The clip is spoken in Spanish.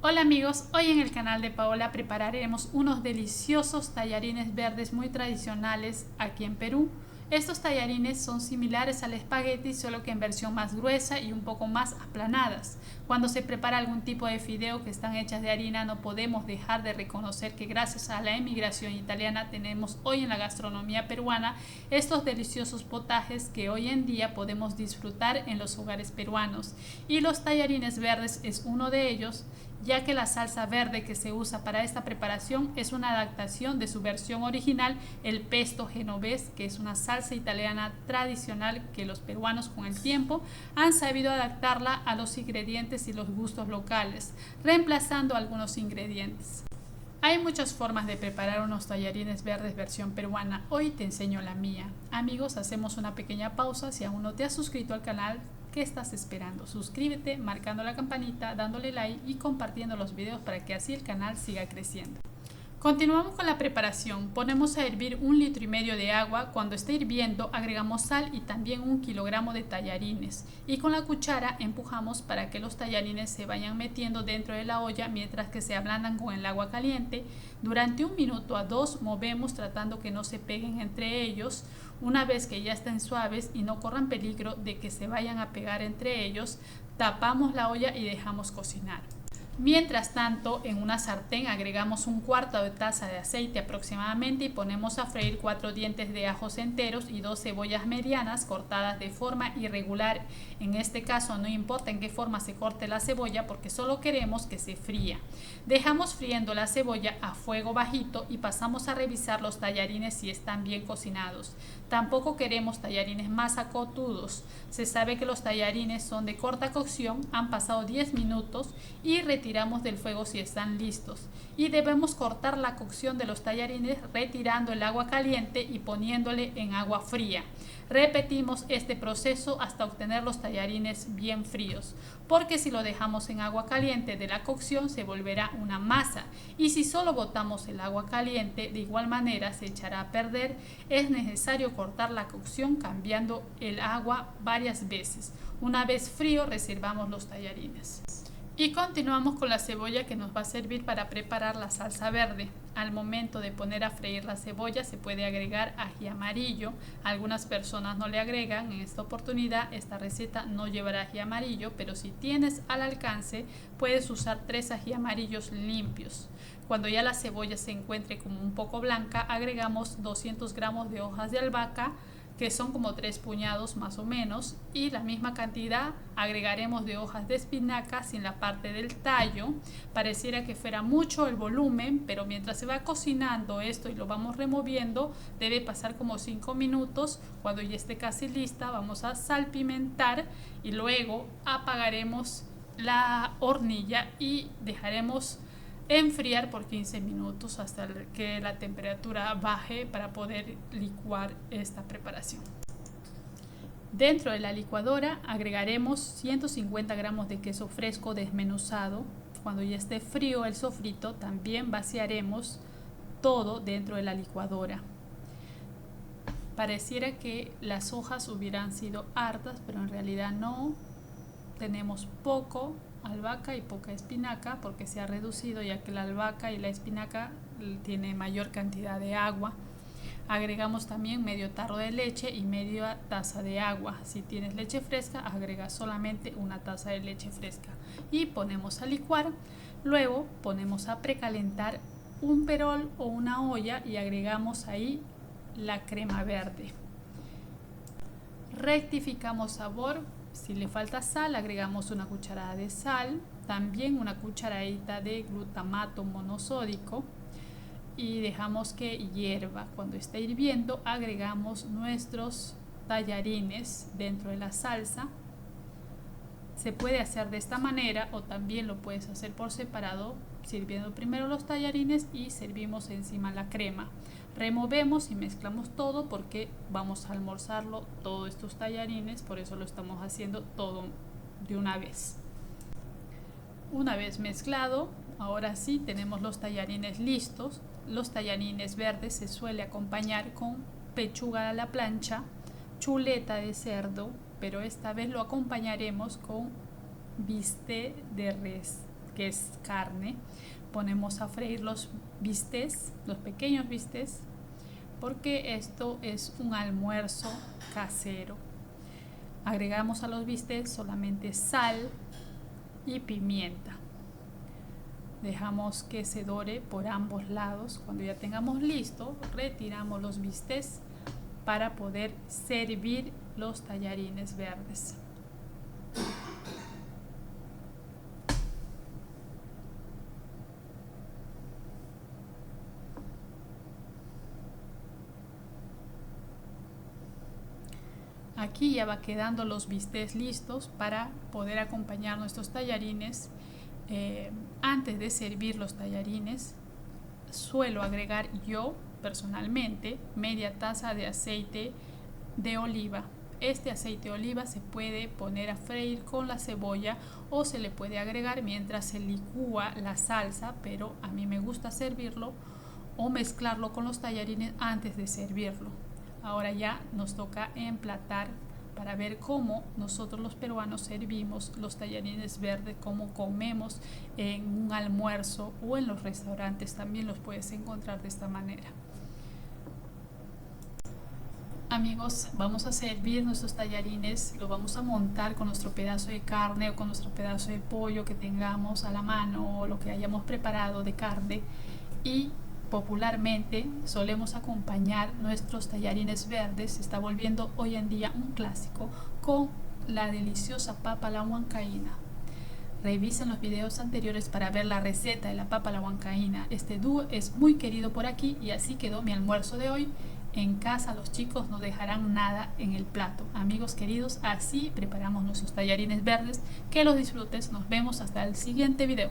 Hola amigos, hoy en el canal de Paola prepararemos unos deliciosos tallarines verdes muy tradicionales aquí en Perú. Estos tallarines son similares al espagueti, solo que en versión más gruesa y un poco más aplanadas. Cuando se prepara algún tipo de fideo que están hechas de harina, no podemos dejar de reconocer que gracias a la emigración italiana tenemos hoy en la gastronomía peruana estos deliciosos potajes que hoy en día podemos disfrutar en los hogares peruanos. Y los tallarines verdes es uno de ellos, ya que la salsa verde que se usa para esta preparación es una adaptación de su versión original, el pesto genovés, que es una salsa italiana tradicional que los peruanos con el tiempo han sabido adaptarla a los ingredientes y los gustos locales, reemplazando algunos ingredientes. Hay muchas formas de preparar unos tallarines verdes versión peruana. Hoy te enseño la mía. Amigos, hacemos una pequeña pausa. Si aún no te has suscrito al canal, ¿qué estás esperando? Suscríbete marcando la campanita, dándole like y compartiendo los videos para que así el canal siga creciendo. Continuamos con la preparación. Ponemos a hervir 1,5 litros de agua. Cuando esté hirviendo agregamos sal y también 1 kilogramo de tallarines y con la cuchara empujamos para que los tallarines se vayan metiendo dentro de la olla mientras que se ablandan con el agua caliente. Durante 1 minuto a 2 movemos tratando que no se peguen entre ellos. Una vez que ya estén suaves y no corran peligro de que se vayan a pegar entre ellos, tapamos la olla y dejamos cocinar. Mientras tanto, en una sartén agregamos 1/4 de taza de aceite aproximadamente y ponemos a freír 4 dientes de ajos enteros y 2 cebollas medianas cortadas de forma irregular. En este caso no importa en qué forma se corte la cebolla porque solo queremos que se fría. Dejamos friendo la cebolla a fuego bajito y pasamos a revisar los tallarines si están bien cocinados. Tampoco queremos tallarines más acotudos. Se sabe que los tallarines son de corta cocción, han pasado 10 minutos y retiramos del fuego si están listos. Y debemos cortar la cocción de los tallarines retirando el agua caliente y poniéndole en agua fría. Repetimos este proceso hasta obtener los tallarines bien fríos, porque si lo dejamos en agua caliente de la cocción se volverá una masa y si solo botamos el agua caliente de igual manera se echará a perder. Es necesario cortar la cocción cambiando el agua varias veces. Una vez frío reservamos los tallarines. Y continuamos con la cebolla que nos va a servir para preparar la salsa verde. Al momento de poner a freír la cebolla se puede agregar ají amarillo. Algunas personas no le agregan. En esta oportunidad esta receta no llevará ají amarillo, pero si tienes al alcance puedes usar 3 ají amarillos limpios. Cuando ya la cebolla se encuentre como un poco blanca, agregamos 200 gramos de hojas de albahaca, que son como 3 puñados más o menos, y la misma cantidad agregaremos de hojas de espinaca sin la parte del tallo. Pareciera que fuera mucho el volumen, pero mientras se va cocinando esto y lo vamos removiendo, debe pasar como 5 minutos. Cuando ya esté casi lista vamos a salpimentar y luego apagaremos la hornilla y dejaremos enfriar por 15 minutos hasta que la temperatura baje para poder licuar esta preparación. Dentro de la licuadora agregaremos 150 gramos de queso fresco desmenuzado. Cuando ya esté frío el sofrito también vaciaremos todo dentro de la licuadora. Pareciera que las hojas hubieran sido hartas, pero en realidad no. Tenemos poco albahaca y poca espinaca porque se ha reducido, ya que la albahaca y la espinaca tiene mayor cantidad de agua. Agregamos también medio tarro de leche y media taza de agua. Si tienes leche fresca, agrega solamente una taza de leche fresca y ponemos a licuar. Luego ponemos a precalentar un perol o una olla y agregamos ahí la crema verde. Rectificamos sabor. Si le falta sal, agregamos una cucharada de sal, también una cucharadita de glutamato monosódico y dejamos que hierva. Cuando esté hirviendo, agregamos nuestros tallarines dentro de la salsa. Se puede hacer de esta manera o también lo puedes hacer por separado, sirviendo primero los tallarines y servimos encima la crema. Removemos y mezclamos todo porque vamos a almorzarlo todos estos tallarines, por eso lo estamos haciendo todo de una vez. Una vez mezclado, ahora sí tenemos los tallarines listos. Los tallarines verdes se suele acompañar con pechuga a la plancha, chuleta de cerdo, pero esta vez lo acompañaremos con bistec de res. que es carne. Ponemos a freír los bistecs, los pequeños bistecs, porque esto es un almuerzo casero. Agregamos a los bistecs solamente sal y pimienta. Dejamos que se dore por ambos lados. Cuando ya tengamos listo, retiramos los bistecs para poder servir los tallarines verdes. Aquí ya va quedando los bistecs listos para poder acompañar nuestros tallarines. Antes de servir los tallarines, suelo agregar yo personalmente media taza de aceite de oliva. Este aceite de oliva se puede poner a freír con la cebolla o se le puede agregar mientras se licúa la salsa, pero a mí me gusta servirlo o mezclarlo con los tallarines antes de servirlo. Ahora ya nos toca emplatar para ver cómo nosotros los peruanos servimos los tallarines verdes, cómo comemos en un almuerzo o en los restaurantes. También los puedes encontrar de esta manera. Amigos, vamos a servir nuestros tallarines, los vamos a montar con nuestro pedazo de carne o con nuestro pedazo de pollo que tengamos a la mano o lo que hayamos preparado de carne, y popularmente solemos acompañar nuestros tallarines verdes, se está volviendo hoy en día un clásico, con la deliciosa papa a la huancaína. Revisen los videos anteriores para ver la receta de la papa a la huancaína. Este dúo es muy querido por aquí y así quedó mi almuerzo de hoy. En casa los chicos no dejarán nada en el plato. Amigos queridos, así preparamos nuestros tallarines verdes. Que los disfrutes. Nos vemos hasta el siguiente video.